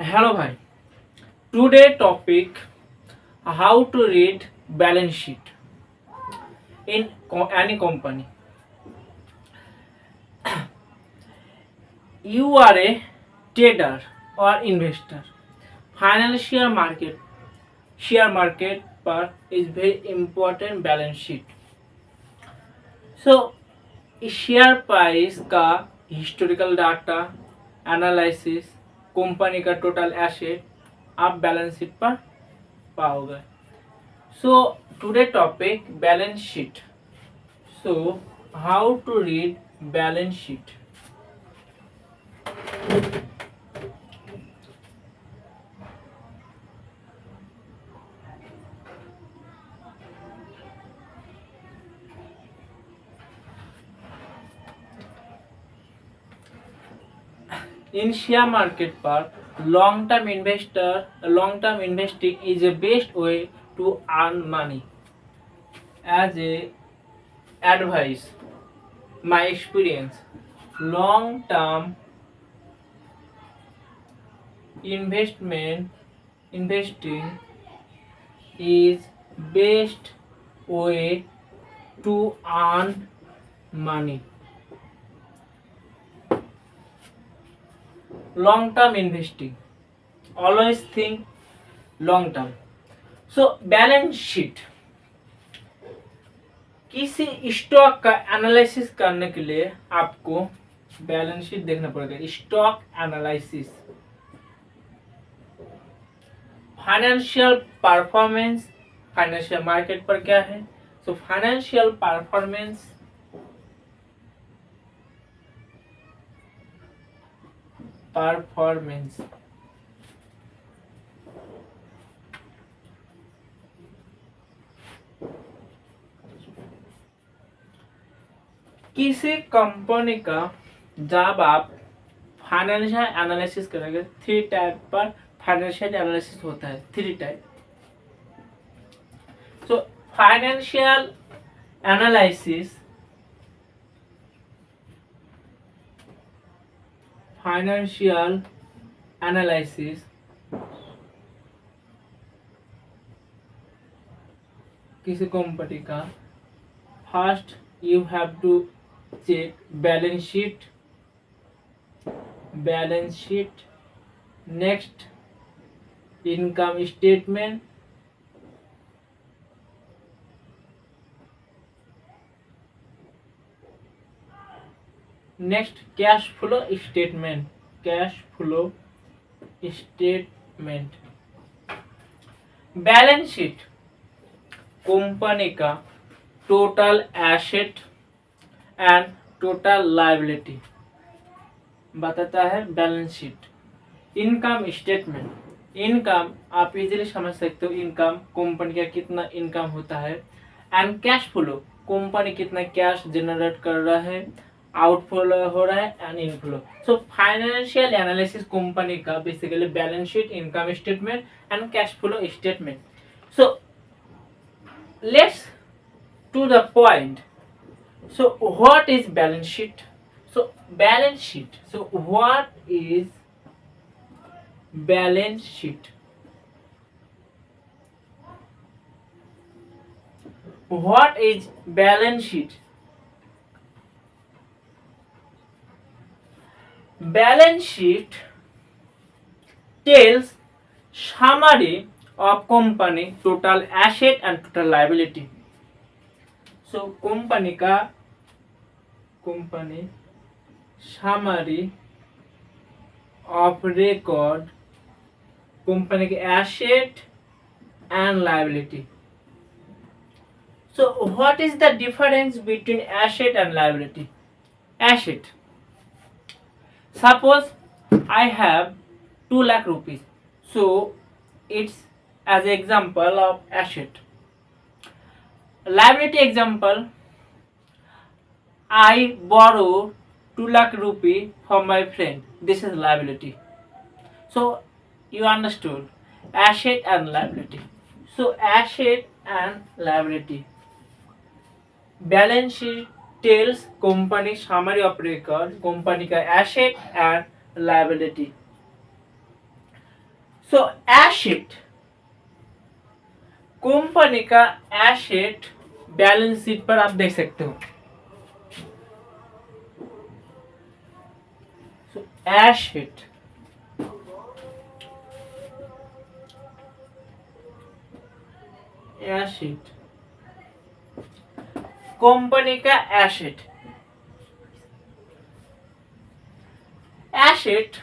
Hello, bhai. Today topic: how to read balance sheet in any company. You are a trader or investor. Financial market, share market पर is very important balance sheet. So share price का historical data analysis company का total asset आप balance sheet पर पाओगे. So today topic balance sheet. So how to read balance sheet? In share market पर long term investing is a best way to earn money. As a advice, my experience, long term investing is best way to earn money. Long term investing, always think long term. So balance sheet, किसी stock का analysis करने के लिए आपको balance sheet देखना पड़ेगा. Stock analysis, financial performance, financial market पर क्या है. सो फाइनेंशियल परफॉर्मेंस, किसी कंपनी का जब आप फाइनेंशियल एनालिसिस करेंगे, थ्री टाइप पर फाइनेंशियल एनालिसिस होता है. Three type. So financial analysis, किसी कंपनी का first you have to check balance sheet, next income statement, next cash flow statement. Balance sheet company का total asset and total liability बताता है balance sheet. Income statement, income आप easily समझ सकते हो, income company का कितना इनकम होता है. एंड कैश फ्लो, कंपनी कितना कैश जनरेट कर रहा है, आउटफ्लो हो रहा है and inflow. So financial analysis company का basically balance sheet, income statement and cash flow statement. So let's to the point. So what is balance sheet? So balance sheet. So what is balance sheet? What is balance sheet? Balance sheet tells summary of company total asset and total liability. So company summary of record, company के asset and liability. So what is the difference between asset and liability? Asset, suppose I have 2 lakh rupees, so it's as an example of asset. Liability example, I borrow 2 lakh rupee from my friend. This is liability. So you understood asset and liability. So asset and liability. Balance sheet tells company summary of record, company का asset and liability. So asset, company का asset balance sheet पर आप देख सकते हो। सो asset, asset company का asset, asset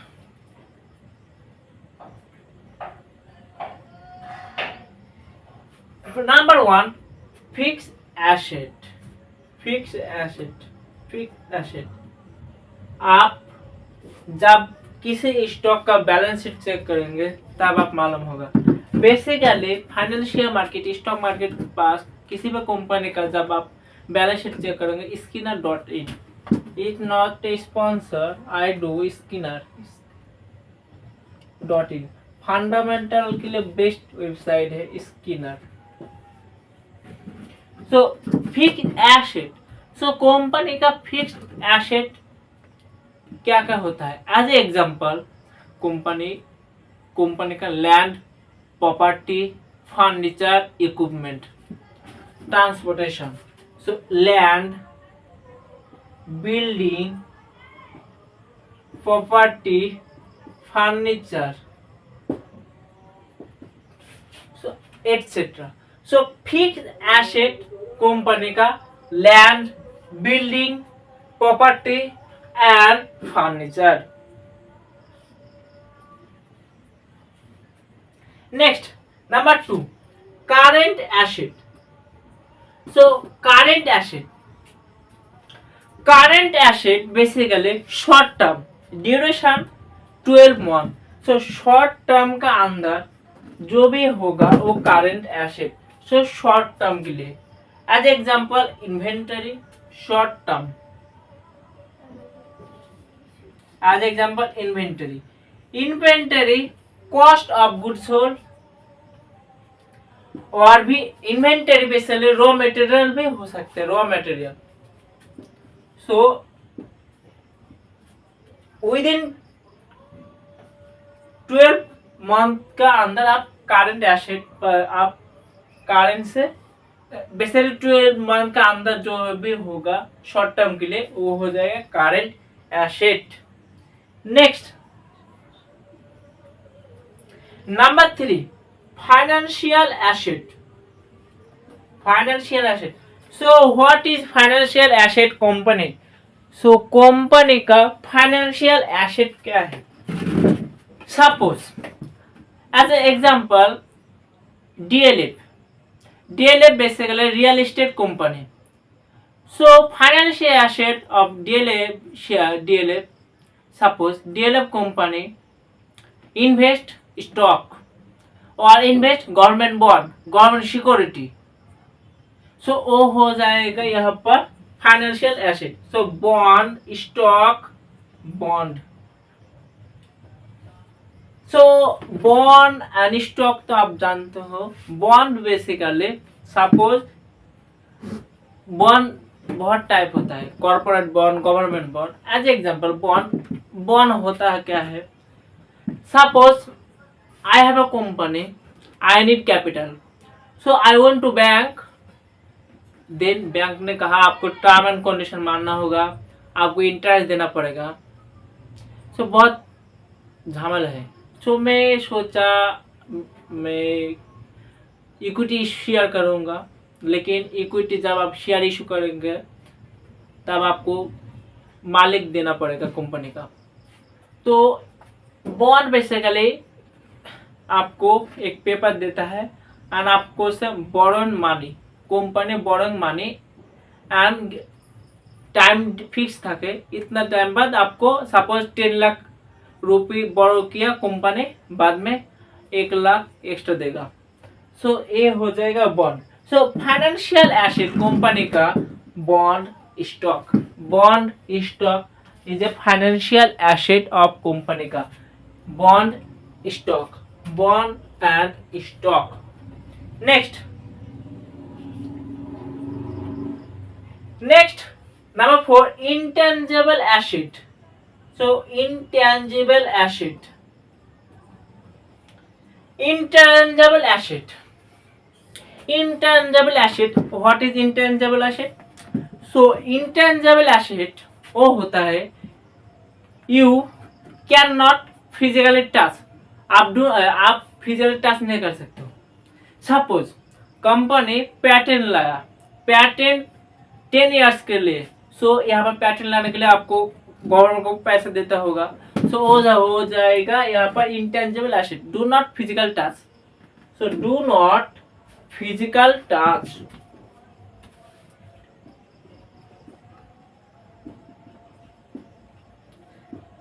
number 1 fix asset, fix asset, fix asset. आप जब किसी स्टॉक का बैलेंस शीट चेक करेंगे तब आप मालूम होगा। Basically financial market, stock market के पास किसी भी कंपनी का जब आप बैलेंस शीट चेक करेंगे, screener in is not a sponsor, I do screener in fundamental के लिए बेस्ट वेबसाइट है screener. So fix asset, so company का फिक्स्ड एसेट क्या क्या होता है? एज ए एग्जांपल, कंपनी का land, property, furniture, equipment, transportation. So land, building, property, furniture, so etcetera. So fixed asset company का land, building, property and furniture. Next number 2 current asset. So current asset basically short term, duration 12 month. So short term का अंदर जो भी होगा वो current asset, so short term के लिए। as example inventory, short term, as example inventory cost of goods sold, और भी इन्वेंटरी बेसिकली रॉ मटेरियल भी हो सकते हैं, raw material. So with in 12 month का अंदर आप करंट एसेट पर आप करंट से बेसिकली 12 मंथ का अंदर जो भी होगा शॉर्ट टर्म के लिए वो हो जाएगा current asset. Next number 3 financial asset. Financial asset, so what is financial asset company? So company का फाइनेंशियल एसेट क्या है? Suppose as a example DLF basically real estate company. So financial asset of DLF suppose DLF company invest stock और invest government bond, government security. So वो हो जाएगा यहाँ पर financial asset. So bond, stock, bond. So bond and stock तो आप जानते हो। बॉन्ड बेसिकली सपोज बॉन्ड बहुत टाइप होता है, corporate bond, government bond. As example bond होता है क्या है? Suppose I have a company, I need capital, so I went to bank, then bank ने कहा आपको टर्म एंड कंडीशन मानना होगा, आपको इंटरेस्ट देना पड़ेगा। सो बहुत झमेला है। सो मैं सोचा मैं इक्विटी शेयर करूँगा, लेकिन इक्विटी जब आप शेयर इशू करेंगे तब आपको मालिक देना पड़ेगा कंपनी का। तो बॉन्ड बेसिकली आपको एक पेपर देता है एंड आपको से boron money, company boron money and time fix থাকে, इतना टाइम बाद आपको सपोज 10 लाख रुपये बोरो किया कंपनी, बाद में 1 लाख एक्स्ट्रा देगा। सो ये हो जाएगा bond. So financial asset company का bond, stock. Bond, stock is a financial asset of company का। Bond, stock, bond and stock. Next number 4 intangible asset. So intangible asset, intangible asset. Intangible asset, what is intangible asset? So intangible asset वो होता है you cannot physically touch. आप physically touch नहीं कर सकते हो. Suppose company patent लाया, patent 10 years के लिए. सो यहाँ पर पैटेंट लाने के लिए आपको गवर्नमेंट को पैसा देता होगा. सो हो जाएगा यहाँ पर intangible asset. Do not physical touch. So do not physical touch.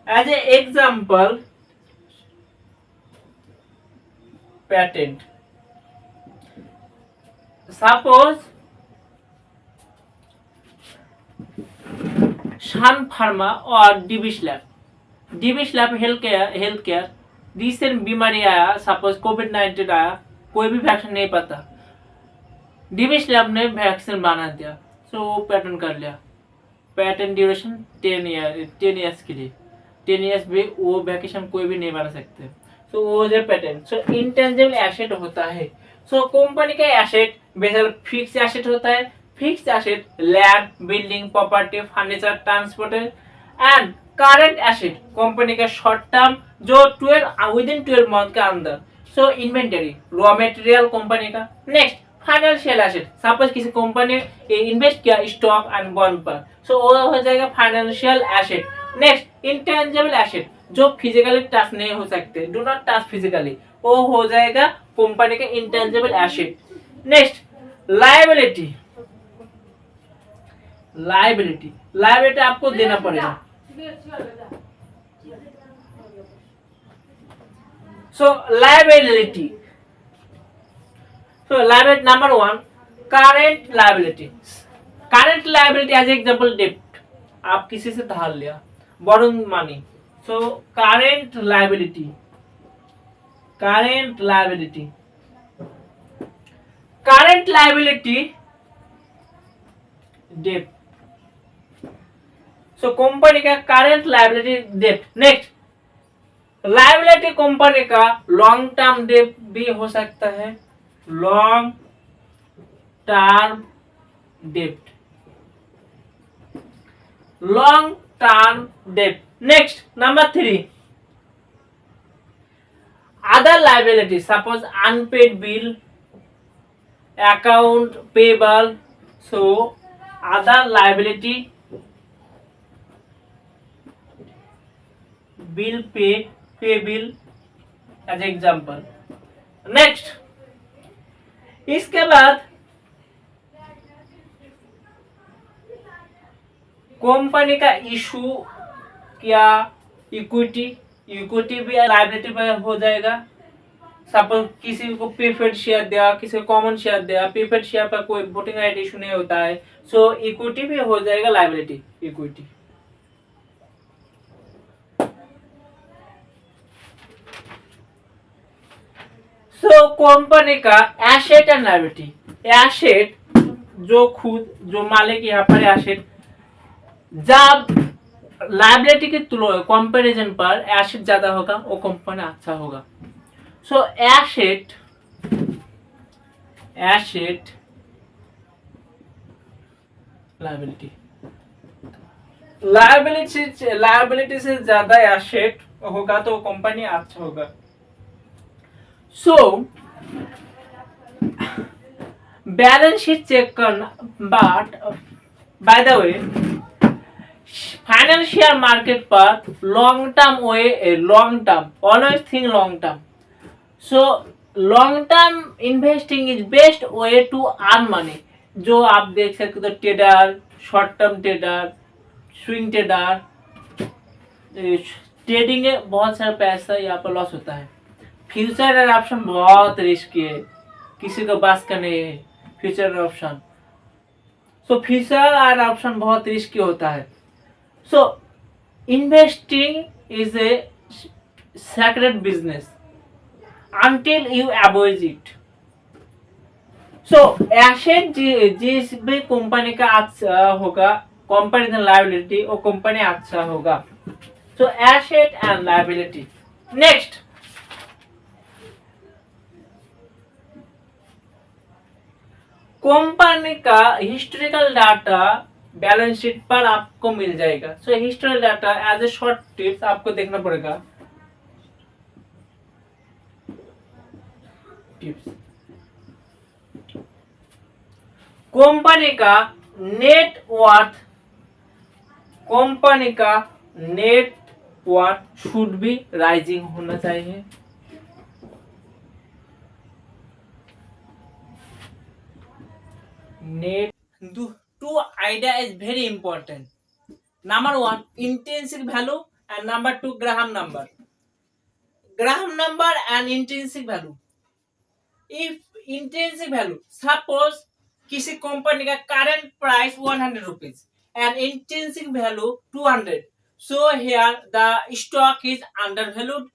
As a example, patent. Suppose Sun Pharma or Divish Lab. Divish Lab healthcare recent बीमारी आया, सपोज कोविड-19 आया, कोई भी वैक्सीन नहीं पता, डिविश लैब ने वैक्सीन बना दिया. सो पैटेंट कर लिया. पैटेंट ड्यूरेशन 10 ईयर्स के लिए. 10 ईयर्स भी वो वैक्सीन कोई भी नहीं बना सकते. सो वो जो पैटेंट. सो इंटेंजिबल एसेट होता है. सो कंपनी का एसेट बेसिकली फिक्स एसेट होता है. Fix asset land, building, property, furniture, transport and current asset company का शॉर्ट टर्म जो 12 मंथ के अंदर. सो इन्वेंटरी रॉ मटेरियल कंपनी का. नेक्स्ट फाइनेंशियल एसेट, सपोज किसी कंपनी ने इन्वेस्ट किया स्टॉक एंड बॉन्ड पर. सो वो हो जाएगा financial asset. Next intangible asset जो फिजिकली टच नहीं हो सकते, डू नॉट टच फिजिकली, वो हो जाएगा कंपनी के intangible asset. Next liability. Liability आपको देना पड़ेगा. So liability number 1 current liability. Current liability as example डेब्ट, आप किसी से धार लिया, borrowing money. So current liability डेब्ट. सो कंपनी का करंट लायबिलिटी डेब्ट. नेक्स्ट लायबिलिटी कंपनी का लॉन्ग टर्म डेब्ट भी हो सकता है. लॉन्ग टर्म डेब्ट. Next number 3 other liability, suppose unpaid bill, account payable. So other liability bill पे बिल एज एग्जांपल. नेक्स्ट इसके बाद कंपनी का इशू क्या इक्विटी भी लायबिलिटी पर हो जाएगा. सपोज किसी को प्रीफर्ड शेयर दिया, किसी को कॉमन शेयर दिया, प्रीफर्ड शेयर पर कोई वोटिंग राइट इशू नहीं होता है. सो इक्विटी भी हो जाएगा लायबिलिटी. इक्विटी. सो कंपनी का एसेट एंड लायबिलिटी. एसेट जो मालिक यहाँ पर एसेट, जब लायबिलिटी के तुलना कंपैरिजन पर एसेट ज्यादा होगा वो कंपनी अच्छा होगा. सो एसेट लायबिलिटी से ज्यादा एसेट होगा तो कंपनी अच्छा होगा. सो बैलेंस शीट चेक करना. But by the way financial market पर long term always think long term. So long term investing is best way to earn money. जो आप देख सकते हो trader, short term trader, swing trader, trading में बहुत सारा पैसा यहाँ पर लॉस होता है. फ्यूचर एंड ऑप्शन बहुत रिस्की है, किसी को बस का नहीं है future option. So future and option बहुत रिस्की होता है. सो investing is a sacred business until you avoid it. So asset जिस भी कंपनी का अच्छा होगा, कंपैरिजन लायबिलिटी वो कंपनी अच्छा होगा. So asset and liability. Next company का हिस्टोरिकल डाटा बैलेंस शीट पर आपको मिल जाएगा। So historical data as a short tips आपको देखना पड़ेगा। टिप्स कंपनी का नेटवर्थ, कंपनी का नेटवर्थ शुड बी राइजिंग होना चाहिए। Net two idea is very important. Number one, intrinsic value, and number two, Graham number. Graham number and intrinsic value. If intrinsic value, suppose किसी company का current price 100 rupees and intrinsic value 200. So here the stock is undervalued,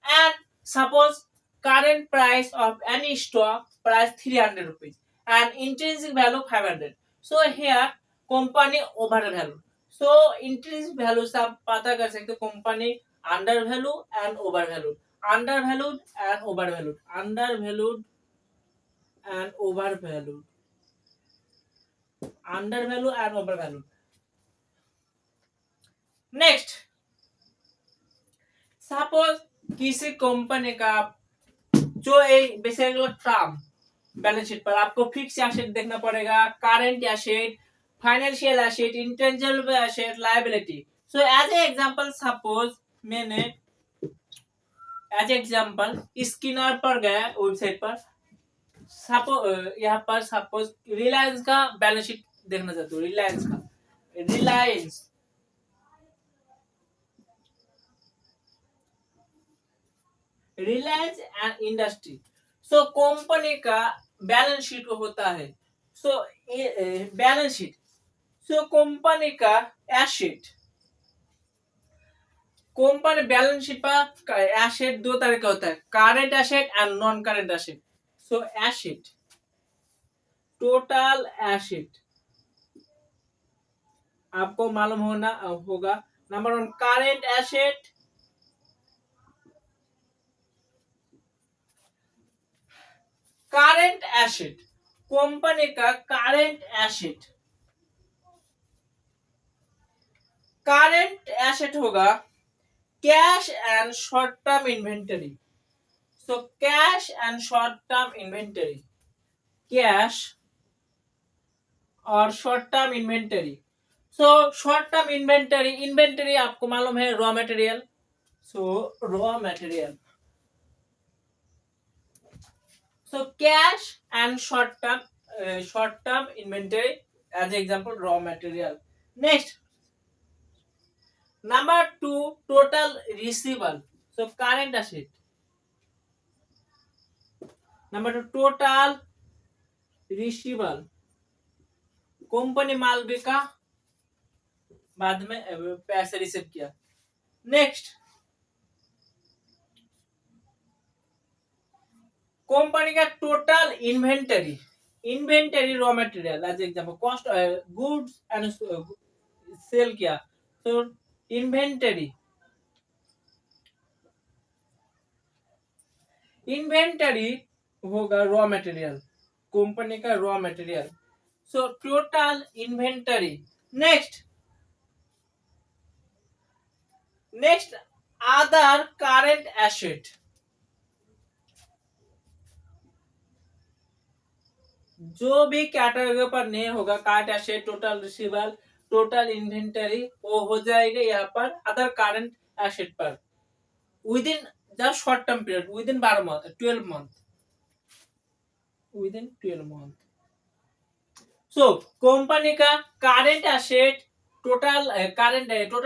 and suppose current price of any stock price 300 rupees and intrinsic value 500. So here company overvalue. So intrinsic value से आप पता कर सकते हो company undervalue and overvalued, undervalued and overvalued, undervalued and overvalued, undervalued and overvalued. Next, suppose किसी company का जो एक बेसिकली टर्म बैलेंस शीट पर आपको फिक्स एसेट देखना पड़ेगा, current asset, financial asset, intangible asset, liability. So as a example suppose मैंने as example screener पर गया वेबसाइट पर, सपोज यहाँ पर सपोज रिलायंस का बैलेंस शीट देखना चाहते हो, रिलायंस का, Reliance and industry. So company का बैलेंस शीट होता है। सो बैलेंस शीट, सो कंपनी का एसेट, कंपनी बैलेंस शीट पर एसेट दो तरह का होता है, current asset and non current asset. So asset, total asset आपको मालूम होगा। Number one current asset, current asset, company का करंट एसेट, करंट एसेट होगा cash and short term inventory. So cash and short term inventory, cash और short term inventory. So short term inventory, inventory आपको मालूम है raw material. So raw material, so cash and short term inventory as example raw material. Next number 2 total receivable, so current asset। number 2 total receivable, company माल बिका, बाद में पैसे receive किया। Next company का total inventory, inventory raw material as example, cost goods and sale किया। So inventory, inventory होगा raw material, company का raw material. So total inventory. Next other current asset, जो भी कैटेगरी पर नहीं होगा current asset, total receivable, total inventory, वो हो जाएगा यहाँ पर अदर करंट एसेट पर within the short term period, within 12 month, within 12 month. So company का current asset, total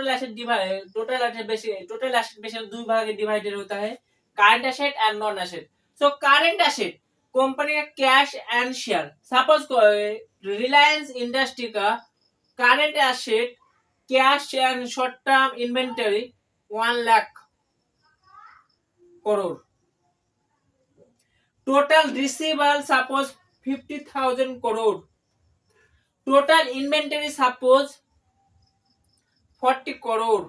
asset divide, total asset basis दो भागे divided होता है, current asset and non asset. So current asset company का cash and share. Suppose Reliance industry का current asset cash and short term inventory 1 lakh crore. Total receivable suppose 50,000 crore. Total inventory suppose 40 crore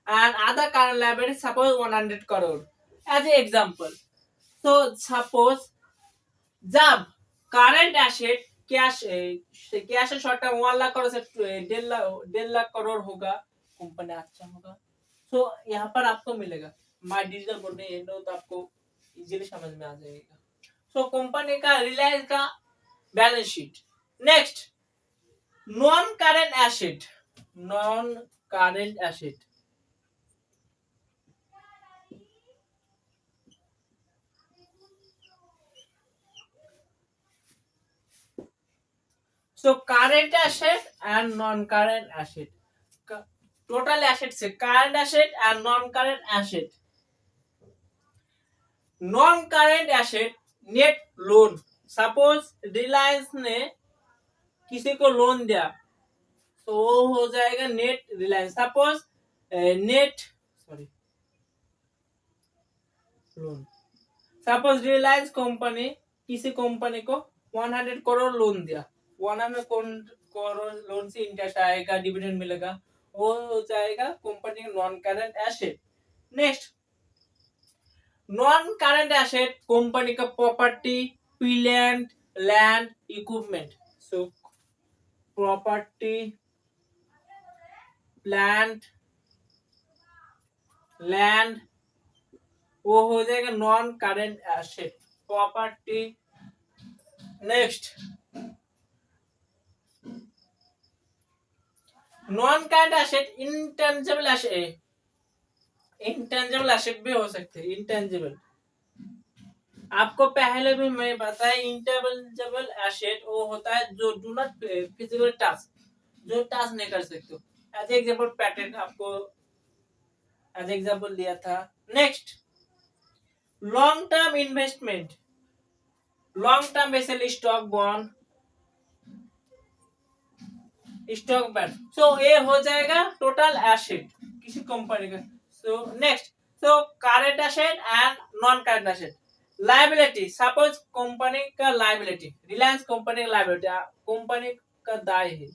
and other current liability suppose 100 crore as an example। so suppose जब current asset cash cash short term 1 lakh crore से 1.5 लाख करोड़ होगा, company अच्छा होगा। सो यहाँ पर आपको मिलेगा माय डिजिटल बोर्ड में, ये तो आपको इजीली समझ में आ जाएगा। सो कंपनी का रिलायंस का balance sheet. Next, non current asset. Non current asset, so current asset and non current asset, total asset से current asset and non current asset। Non current asset net loan, suppose Reliance ने किसी को loan दिया तो वो हो जाएगा net Reliance. Suppose net loan, suppose Reliance company किसी कंपनी को 100 करोड़ लोन दिया, 100 करोड़ लोन से इंटरेस्ट आएगा, डिविडेंड मिलेगा, वो हो जाएगा कंपनी का non current asset. Next, non current asset company का property, plant, land, equipment. So property, plant, land, वो हो जाएगा non current asset, property. Next, non current asset intangible asset, intangible asset भी हो सकते हैं। इंटेंजिबल आपको पहले भी मैं बताया, इंटेंजिबल एसेट वो होता है जो डू नॉट फिजिकल टास्क, जो टास्क नहीं कर सकते। एज एग्जांपल पैटेंट आपको एज एग्जांपल दिया था। Next, long term investment, long term basically stock bond, stock bond. So ये हो जाएगा टोटल एसेट किसी कंपनी का। So next, so current asset and non current asset. Liability, suppose company का liability, Reliance company का liability, company का दाय है।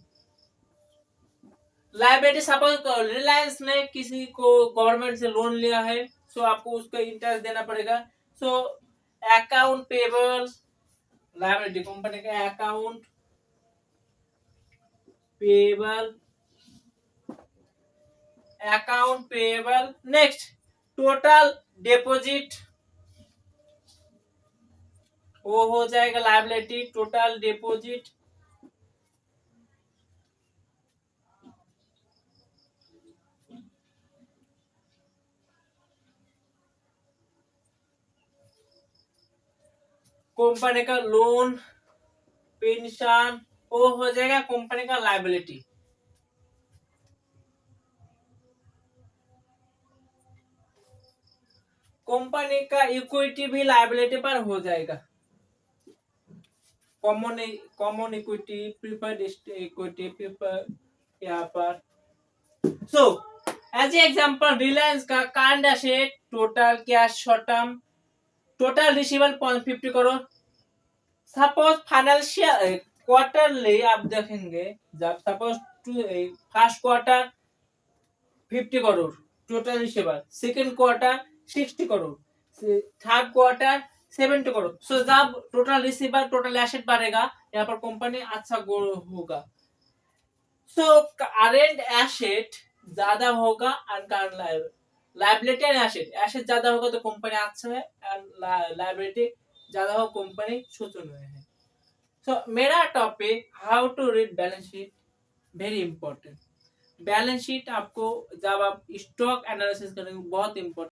लायबिलिटी, सपोज रिलायंस ने किसी को गवर्नमेंट से लोन लिया है, सो आपको उसका इंटरेस्ट देना पड़ेगा। So account payable, liability company का account payable, account payable. Next, total deposit, वो हो जाएगा लायबिलिटी, टोटल डिपॉजिट। कंपनी का लोन, पेंशन, वो हो जाएगा कंपनी का लायबिलिटी। कंपनी का इक्विटी भी लायबिलिटी पर हो जाएगा। Common equity, preferred equity, preferred यहाँ पर। सो एज एग्जांपल रिलायंस का current asset, total cash short term, total receivable 50 crore. Suppose financial quarterly आप देखेंगे, जब suppose first quarter 50 crore total receivable, second quarter 60 crore, third quarter 70 crore. So जब टोटल रिसीवेबल, टोटल एसेट बढ़ेगा, यहाँ पर कंपनी अच्छा ग्रो होगा। सो करंट एसेट ज्यादा होगा and current liability and asset, asset ज्यादा होगा तो कंपनी अच्छा है, एंड लायबिलिटी ज्यादा हो कंपनी शोषण में है। सो मेरा topic how to read balance sheet very important. Balance sheet आपको जब आप स्टॉक एनालिसिस करेंगे बहुत इंपॉर्टेंट।